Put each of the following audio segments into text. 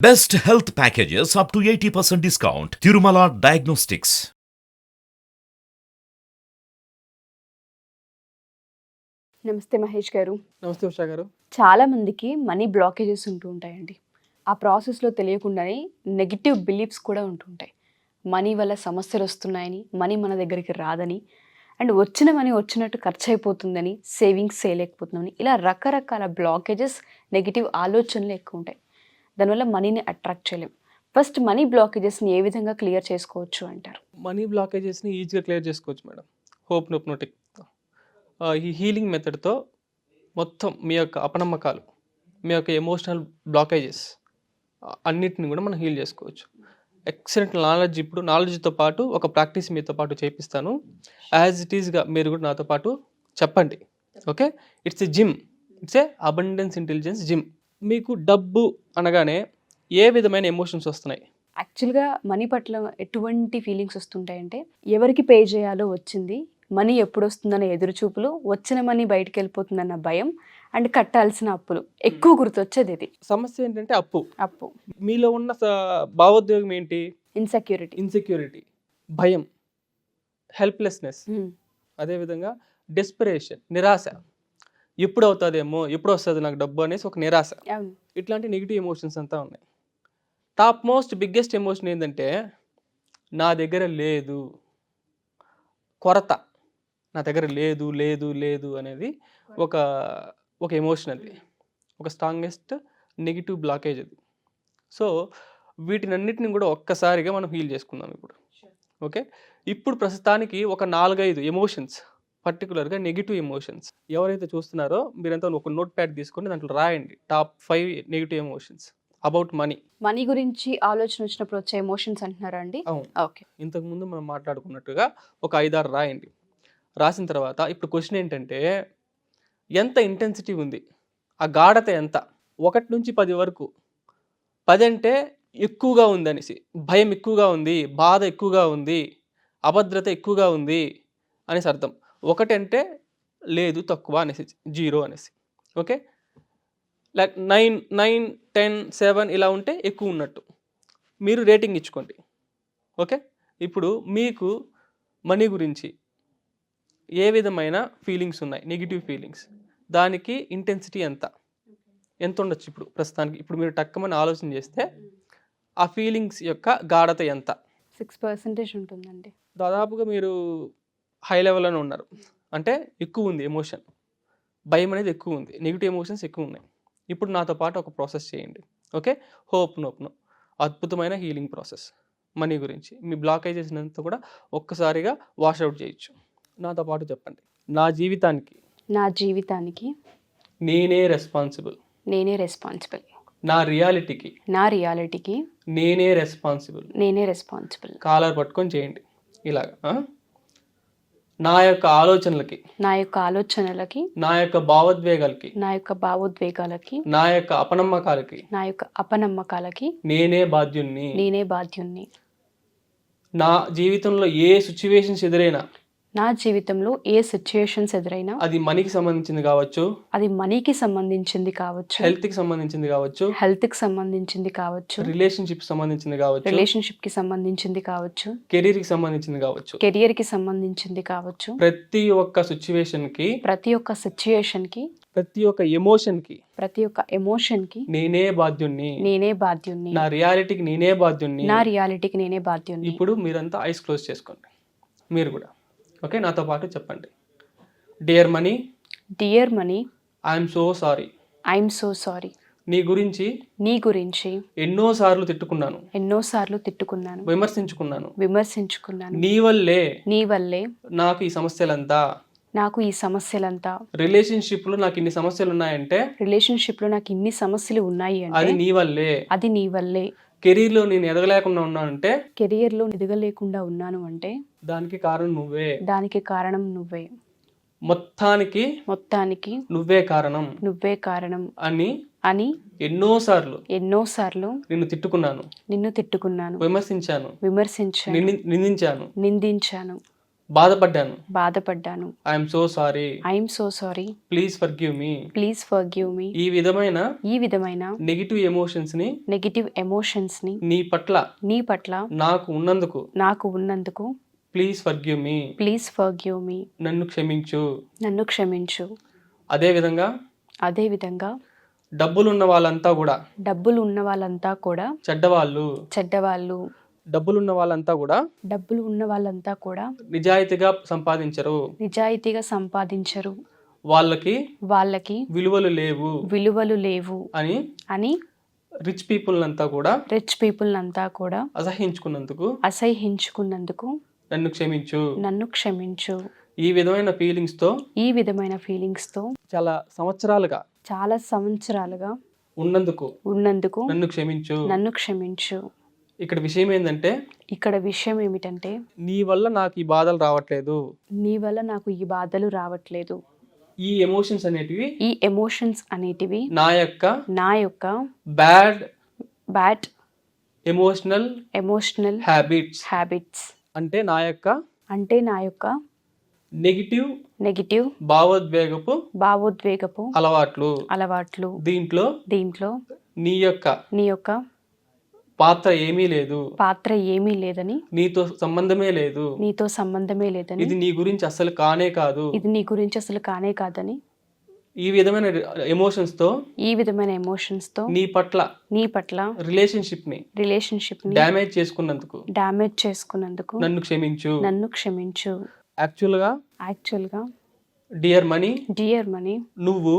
Best health packages up to 80% discount. Tirumala Diagnostics. నమస్తే మహేష్ గారు. నమస్తే ఉషా గారు. చాలా మందికి మనీ బ్లాకేజెస్ ఉంటూ ఉంటాయండి. ఆ ప్రాసెస్లో తెలియకుండానే నెగిటివ్ బిలీఫ్స్ కూడా ఉంటుంటాయి. మనీ వల్ల సమస్యలు వస్తున్నాయని, మనీ మన దగ్గరికి రాదని, అండ్ వచ్చిన మనీ వచ్చినట్టు ఖర్చు అయిపోతుందని, సేవింగ్స్ చేయలేకపోతున్నామని, ఇలా రకరకాల బ్లాకేజెస్, నెగిటివ్ ఆలోచనలు ఎక్కువ ఉంటాయి. దానివల్ల మనీని అట్రాక్ట్ చేయలేం. ఫస్ట్ మనీ బ్లాకేజెస్ని ఏ విధంగా క్లియర్ చేసుకోవచ్చు అంటారు? మనీ బ్లాకేజెస్ని ఈజీగా క్లియర్ చేసుకోవచ్చు మేడం. హోప్ నోప్నోటిక్ ఈ హీలింగ్ మెథడ్తో మొత్తం మీ యొక్క అపనమ్మకాలు, మీ యొక్క ఎమోషనల్ బ్లాకేజెస్ అన్నిటిని కూడా మనం హీల్ చేసుకోవచ్చు. Excellent knowledge. ఇప్పుడు నాలెడ్జ్తో పాటు ఒక ప్రాక్టీస్ మీతో పాటు చేపిస్తాను. యాజ్ ఇట్ ఈస్గా మీరు కూడా నాతో పాటు చెప్పండి. Okay, it's a gym, it's a abundance intelligence gym. మీకు డబ్బు అనగానే ఏ విధమైన ఎమోషన్స్ వస్తున్నాయి? యాక్చువల్గా మనీ పట్ల ఎటువంటి ఫీలింగ్స్ వస్తుంటాయంటే, ఎవరికి పే చేయాలో వచ్చింది, మనీ ఎప్పుడు వస్తుందన్న ఎదురుచూపులు, వచ్చిన మనీ బయటకు వెళ్ళిపోతుందన్న భయం, అండ్ కట్టాల్సిన అప్పులు ఎక్కువ గుర్తొచ్చేది. ఇది సమస్య ఏంటంటే అప్పు. మీలో ఉన్న భావోద్వేగం ఏంటి? ఇన్సెక్యూరిటీ, భయం, హెల్ప్లెస్నెస్, అదేవిధంగా డెస్పరేషన్, నిరాశ. ఎప్పుడు అవుతుందేమో, ఎప్పుడు వస్తుంది నాకు డబ్బు అనేసి ఒక నిరాశ. ఇట్లాంటి నెగిటివ్ ఎమోషన్స్ అంతా ఉన్నాయి. టాప్ మోస్ట్ బిగ్గెస్ట్ ఎమోషన్ ఏంటంటే నా దగ్గర లేదు, కొరత. నా దగ్గర లేదు లేదు లేదు అనేది ఒక ఎమోషన్, అది ఒక స్ట్రాంగెస్ట్ నెగిటివ్ బ్లాకేజ్ అది. సో వీటినన్నిటిని కూడా ఒక్కసారిగా మనం హీల్ చేసుకుందాం ఇప్పుడు. ఓకే, ఇప్పుడు ప్రస్తుతానికి ఒక 4-5 ఎమోషన్స్, పర్టికులర్గా నెగిటివ్ ఎమోషన్స్ ఎవరైతే చూస్తున్నారో మీరంతా ఒక నోట్ ప్యాడ్ తీసుకొని దాంట్లో రాయండి. Top 5 negative emotions about money గురించి ఆలోచన వచ్చినప్పుడు వచ్చే ఎమోషన్స్ అంటున్నారా అండి? అవును. ఓకే, ఇంతకుముందు మనం మాట్లాడుకున్నట్టుగా ఒక 5-6 రాయండి. రాసిన తర్వాత ఇప్పుడు క్వశ్చన్ ఏంటంటే ఎంత ఇంటెన్సిటీ ఉంది, ఆ గాఢత ఎంత? 1 నుంచి 10 వరకు. 10 అంటే ఎక్కువగా ఉంది అనేసి, భయం ఎక్కువగా ఉంది, బాధ ఎక్కువగా ఉంది, అభద్రత ఎక్కువగా ఉంది అనేసి అర్థం. 1 అంటే లేదు, తక్కువ అనేసి, 0 అనేసి. ఓకే, లైక్ 9, 10, 7 ఇలా ఉంటే ఎక్కువ ఉన్నట్టు మీరు రేటింగ్ ఇచ్చుకోండి. ఓకే, ఇప్పుడు మీకు మనీ గురించి ఏ విధమైన ఫీలింగ్స్ ఉన్నాయి, నెగిటివ్ ఫీలింగ్స్, దానికి ఇంటెన్సిటీ ఎంత ఉండొచ్చు ఇప్పుడు ప్రస్తుతానికి? ఇప్పుడు మీరు టక్కమని ఆలోచన చేస్తే ఆ ఫీలింగ్స్ యొక్క గాఢత ఎంత? 6% ఉంటుందండి. దాదాపుగా మీరు హై లెవెల్లోనే ఉన్నారు. అంటే ఎక్కువ ఉంది ఎమోషన్, భయం అనేది ఎక్కువ ఉంది, నెగిటివ్ ఎమోషన్స్ ఎక్కువ ఉన్నాయి. ఇప్పుడు నాతో పాటు ఒక ప్రాసెస్ చేయండి. ఓకే, హోప్ నోప్నో అద్భుతమైన హీలింగ్ ప్రాసెస్. మనీ గురించి మీ బ్లాకేజెస్ అంతా కూడా ఒక్కసారిగా వాష్అవుట్ చేయొచ్చు. నాతో పాటు చెప్పండి. నా జీవితానికి నేనే రెస్పాన్సిబుల్. నా రియాలిటీకి నేనే రెస్పాన్సిబుల్. కాలర్ పట్టుకొని చేయండి ఇలాగా. నా యొక్క ఆలోచనలకి, నా యొక్క భావోద్వేగాలకి, నా యొక్క అపనమ్మకాలకి నేనే బాధ్యుణ్ణి. నా జీవితంలో ఏ సిచ్యువేషన్స్ ఎదురైనా, అది మనీకి సంబంధించింది కావచ్చు, హెల్త్ కి సంబంధించింది కావచ్చు, రిలేషన్షిప్ కి సంబంధించింది కావచ్చు, కెరీర్ కి సంబంధించింది కావచ్చు, ప్రతి ఒక్క సిచ్యువేషన్ కి, ప్రతి ఒక్క ఎమోషన్ కి నేనే బాధ్యుణ్ణి. నా రియాలిటీకి నేనే బాధ్యుణ్ణి. ఇప్పుడు మీరంతా ఐస్ క్లోజ్ చేసుకోండి, మీరు కూడా. ఓకే, నాతో పాటు చెప్పండి. Dear money, I'm so sorry. నీ గురించి ఎన్నోసార్లు తిట్టుకున్నాను, విమర్శించుకున్నాను. నీ వల్లే నాకు ఈ సమస్యలంతా. రిలేషన్షిప్ లో నాకు ఇన్ని సమస్యలు ఉన్నాయంటే అది నీ వల్లే. కెరీర్ లో నేను ఎదగలేకుండా ఉన్నాను అంటే దానికి కారణం నువ్వే. మొత్తానికి నువ్వే కారణం అని ఎన్నోసార్లు నిన్ను తిట్టుకున్నాను, విమర్శించాను, నిందించాను. బాధపడ్డాను. I'm so sorry. I'm so sorry. Please forgive me. Please forgive me. ఈ విధమైన నెగిటివ్ ఎమోషన్స్ ని నీ పట్ల నాకు ఉన్నందుకు ప్లీజ్ ఫర్గివ్ మీ. నన్ను క్షమించు. అదే విధంగా డబ్బులున్న వాళ్ళంతా కూడా చెడ్డవాళ్ళు. డబ్బులు ఉన్న వాళ్ళంతా కూడా నిజాయితీగా సంపాదించరు. వాళ్ళకి విలువలు లేవు అని రిచ్ పీపుల్ అంతా కూడా అసహించుకున్నందుకు నన్ను క్షమించు. ఈ విధమైన ఫీలింగ్స్ తో చాలా సంవత్సరాలుగా ఉన్నందుకు నన్ను క్షమించు. ఇక్కడ విషయం ఏమిటంటే నీ వల్ల నాకు ఈ బాధలు రావట్లేదు. ఈ ఎమోషన్స్ అనేటివి నా యొక్క బ్యాడ్ ఎమోషనల్ హ్యాబిట్స్ అంటే నా యొక్క నెగిటివ్ భావోద్వేగపు అలవాట్లు. దీంట్లో నీ యొక్క పాత్ర ఏమీ లేదని నీతో సంబంధమే లేదని ఇది నీ గురించి అసలు కానే కాదని ఈ విధమైన ఎమోషన్స్ తో నీ పట్ల రిలేషన్షిప్ ని డ్యామేజ్ చేసుకున్నందుకు నన్ను క్షమించు. యాక్చువల్ గా డియర్ మనీ నువ్వు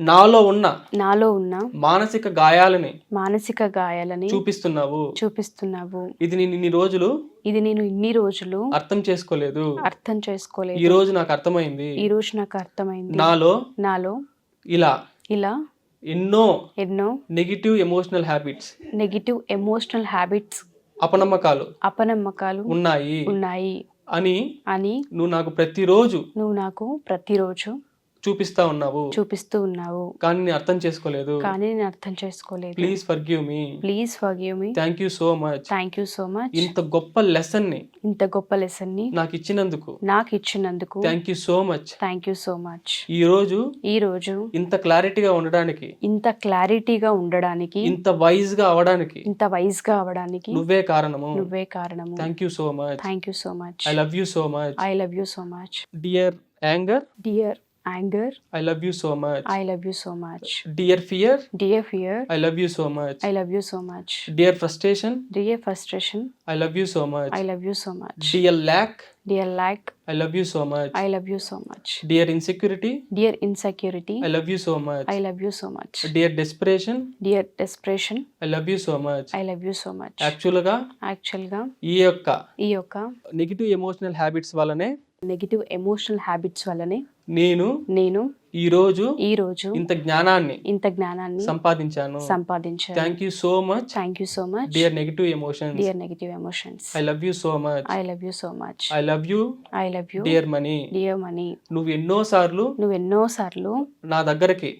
నాలో ఉన్న మానసిక గాయాలని చూపిస్తున్నావు. ఇది నేను ఇన్ని రోజులు అర్థం చేసుకోలేదు. ఈ రోజు నాకు అర్థమైంది. నాలో ఇలా ఎన్నో నెగిటివ్ ఎమోషనల్ హ్యాబిట్స్ అపనమ్మకాలు ఉన్నాయి అని నువ్వు నాకు ప్రతిరోజు చూపిస్తూ ఉన్నావు. కానీ నేను అర్థం చేసుకోలేదు. Please forgive me. Thank you so much. ఇంత గొప్ప లెసన్ ని నాకు ఇచ్చినందుకు థ్యాంక్ యూ సో మచ్. ఈ రోజు ఇంత క్లారిటీగా ఉండడానికి ఇంత వైజ్ గా అవడానికి నువ్వే కారణము. Thank you so much. I love you so much. Dear anger I love you so much. Dear fear I love you so much. Dear frustration I love you so much. Dear lack I love you so much. Dear insecurity I love you so much. Dear desperation I love you so much. Actually గా ఈ యొక్క negative emotional habits వల్లనే నేను ఈ రోజు ఇంత జ్ఞానాన్ని సంపాదించాను. Thank you so much. Dear negative emotions I love you so much. I love you dear money. నువ్వు ఎన్నోసార్లు నా దగ్గరికి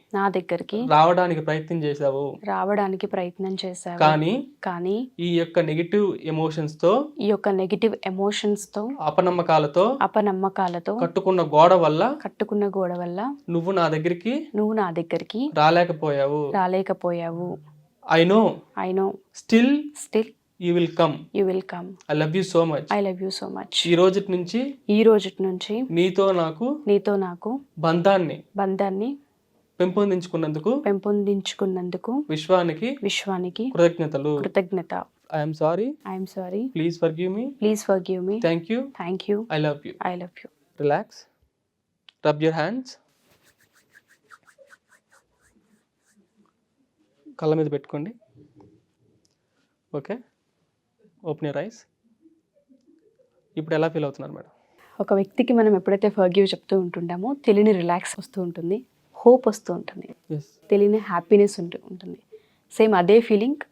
రావడానికి ప్రయత్నం చేశావు. కానీ ఈ యొక్క నెగిటివ్ ఎమోషన్స్ తో అపనమ్మకాలతో కట్టుకున్న గోడ వల్ల నువ్వు నా దగ్గరికి రాలేకపోయావు. I know still you will come. I love you so much. ఈ రోజు నుంచి నీతో నాకు బంధాన్ని పెంపొందించుకున్నందుకు విశ్వానికి కృతజ్ఞత. I am sorry. Please forgive me. Thank you. I love you. Relax. Rub your hands. కళ్ళ మీద పెట్టుకోండి. Okay, open your eyes. ఇప్పుడు ఎలా ఫీల్ అవుతున్నారు మేడం? ఒక వ్యక్తికి మనం ఎప్పుడైతే ఫర్గివ్ చెప్తూ ఉంటుంటామో తెలియని రిలాక్స్ వస్తూ ఉంటుంది, హోప్ వస్తూ ఉంటుంది, తెలియని హ్యాపీనెస్ ఉంటుంది. సేమ్ అదే ఫీలింగ్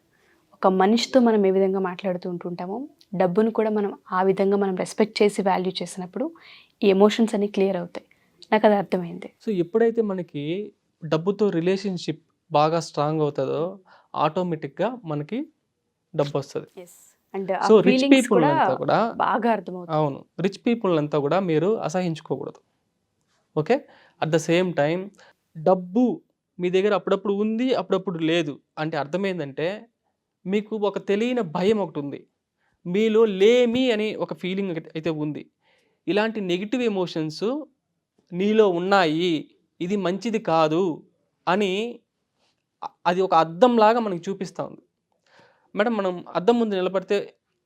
ఒక మనిషితో మనం ఏ విధంగా మాట్లాడుతూ ఉంటుంటామో డబ్బును కూడా మనం ఆ విధంగా మనం రెస్పెక్ట్ చేసి వాల్యూ చేసినప్పుడు ఈ ఎమోషన్స్ అన్ని క్లియర్ అవుతాయి. నాకు అది అర్థమైంది. సో ఎప్పుడైతే మనకి డబ్బుతో రిలేషన్షిప్ బాగా స్ట్రాంగ్ అవుతుందో ఆటోమేటిక్గా మనకి డబ్బు వస్తుంది. అండ్ ఆ సో రిచ్ ఫీలింగ్స్ పీపుల్ కూడా అంతా కూడా బాగా అర్థమవుతుంది. అవును, రిచ్ పీపుల్ అంతా కూడా మీరు అసహించుకోకూడదు. Okay, at the same time డబ్బు మీ దగ్గర అప్పుడప్పుడు ఉంది, అప్పుడప్పుడు లేదు అంటే అర్థమైందంటే మీకు ఒక తెలియని భయం ఒకటి ఉంది, మీలో లేమి అని ఒక ఫీలింగ్ అయితే ఉంది. ఇలాంటి నెగిటివ్ ఎమోషన్స్ నీలో ఉన్నాయి, ఇది మంచిది కాదు అని అది ఒక అద్దంలాగా మనకి చూపిస్తూ ఉంది. మేడం, మనం అద్దం ముందు నిలబడితే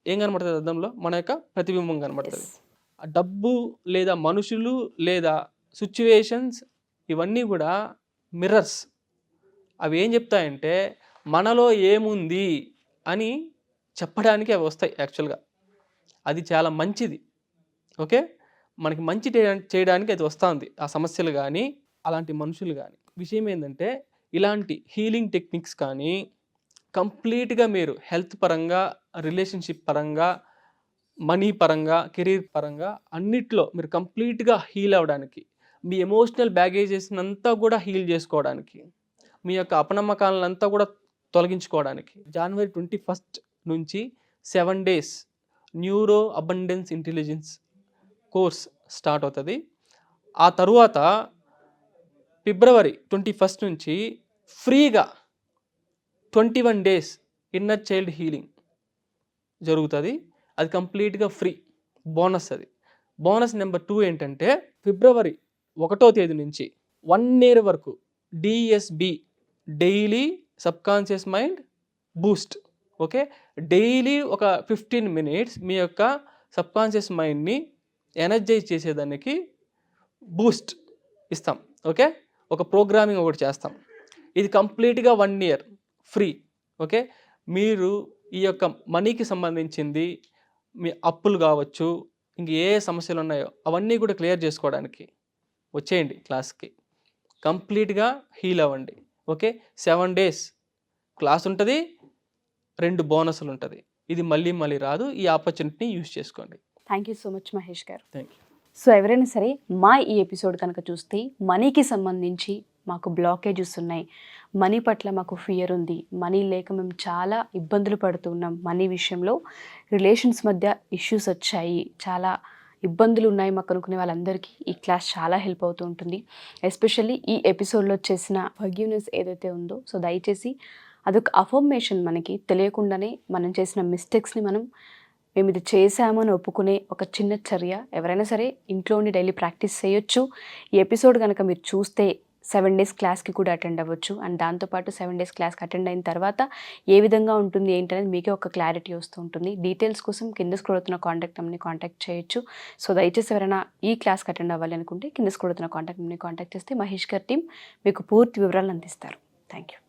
ఏం కనబడుతుంది? అద్దంలో మన యొక్క ప్రతిబింబం కనబడుతుంది. ఆ డబ్బు లేదా మనుషులు లేదా సిచ్యువేషన్స్ ఇవన్నీ కూడా మిర్రర్స్. అవి ఏం చెప్తాయంటే మనలో ఏముంది అని చెప్పడానికి అవి వస్తాయి యాక్చువల్గా. అది చాలా మంచిది. ఓకే, మనకి మంచి చేయడానికి అది వస్తుంది. ఆ సమస్యలు కానీ అలాంటి మనుషులు కానీ. విషయం ఏంటంటే ఇలాంటి హీలింగ్ టెక్నిక్స్ కానీ కంప్లీట్గా మీరు హెల్త్ పరంగా, రిలేషన్షిప్ పరంగా, మనీ పరంగా, కెరీర్ పరంగా అన్నిట్లో మీరు కంప్లీట్గా హీల్ అవ్వడానికి, మీ ఎమోషనల్ బ్యాగేజెస్ అంతా కూడా హీల్ చేసుకోవడానికి, మీ యొక్క అపనమ్మకాలంతా కూడా తొలగించుకోవడానికి January 21 నుంచి 7 days neuro abundance intelligence course start అవుతుంది. ఆ తరువాత February 21 నుంచి ఫ్రీగా 21 days ఇన్నర్ చైల్డ్ హీలింగ్ జరుగుతుంది. అది కంప్లీట్గా ఫ్రీ, బోనస్. అది బోనస్ నెంబర్ 2 ఏంటంటే February 1 నుంచి 1 year వరకు DSB daily subconscious mind Boost. Okay, daily ఒక 15 minutes మీ యొక్క సబ్కాన్షియస్ మైండ్ని ఎనర్జైజ్ చేసేదానికి బూస్ట్ ఇస్తాం. ఓకే, ఒక ప్రోగ్రామింగ్ ఒకటి చేస్తాం. ఇది కంప్లీట్గా 1 year ఫ్రీ. ఓకే, మీరు ఈ యొక్క మనీకి సంబంధించింది, మీ అప్పులు కావచ్చు, ఇంక ఏ సమస్యలు ఉన్నాయో అవన్నీ కూడా క్లియర్ చేసుకోవడానికి వచ్చేయండి క్లాస్కి. కంప్లీట్గా హీల్ అవ్వండి. ఓకే, 7 days క్లాస్ ఉంటుంది, 2 బోనస్లు ఉంటుంది. ఇది మళ్ళీ మళ్ళీ రాదు. ఈ ఆపర్చునిటీని యూజ్ చేసుకోండి. Thank you so much Mahesh గారు. Thank you. సో ఎవరైనా సరే మా ఈ ఎపిసోడ్ కనుక చూస్తే మనీకి సంబంధించి మాకు బ్లాకేజెస్ ఉన్నాయి, మనీ పట్ల మాకు ఫియర్ ఉంది, మనీ లేక మేము చాలా ఇబ్బందులు పడుతున్నాం, మనీ విషయంలో రిలేషన్స్ మధ్య ఇష్యూస్ వచ్చాయి, చాలా ఇబ్బందులు ఉన్నాయి మాకు అనుకునే వాళ్ళందరికీ ఈ క్లాస్ చాలా హెల్ప్ అవుతూ ఉంటుంది. ఎస్పెషల్లీ ఈ ఎపిసోడ్లో చేసిన ఫర్గివ్నెస్ ఏదైతే ఉందో, సో దయచేసి అదొక అఫర్మేషన్. మనకి తెలియకుండానే మనం చేసిన మిస్టేక్స్ని మేము ఇది చేశామని ఒప్పుకునే ఒక చిన్న చర్య. ఎవరైనా సరే ఇంట్లో ఉండి డైలీ ప్రాక్టీస్ చేయొచ్చు. ఈ ఎపిసోడ్ కనుక మీరు చూస్తే 7 days క్లాస్కి కూడా అటెండ్ అవ్వచ్చు. అండ్ దాంతోపాటు 7 days క్లాస్కి అటెండ్ అయిన తర్వాత ఏ విధంగా ఉంటుంది ఏంటనేది మీకే ఒక క్లారిటీ వస్తూ ఉంటుంది. డీటెయిల్స్ కోసం కింద స్క్రోల్ అవుతున్న కాంటాక్ట్ నెంబర్ని కాంటాక్ట్ చేయొచ్చు. సో దయచేసి ఎవరైనా ఈ క్లాస్కి అటెండ్ అవ్వాలి అనుకుంటే కింద స్క్రోల్ అవుతున్న కాంటాక్ట్ నెంబర్ని కాంటాక్ట్ చేస్తే మహేష్ గారి టీం మీకు పూర్తి వివరాలు అందిస్తారు. Thank you.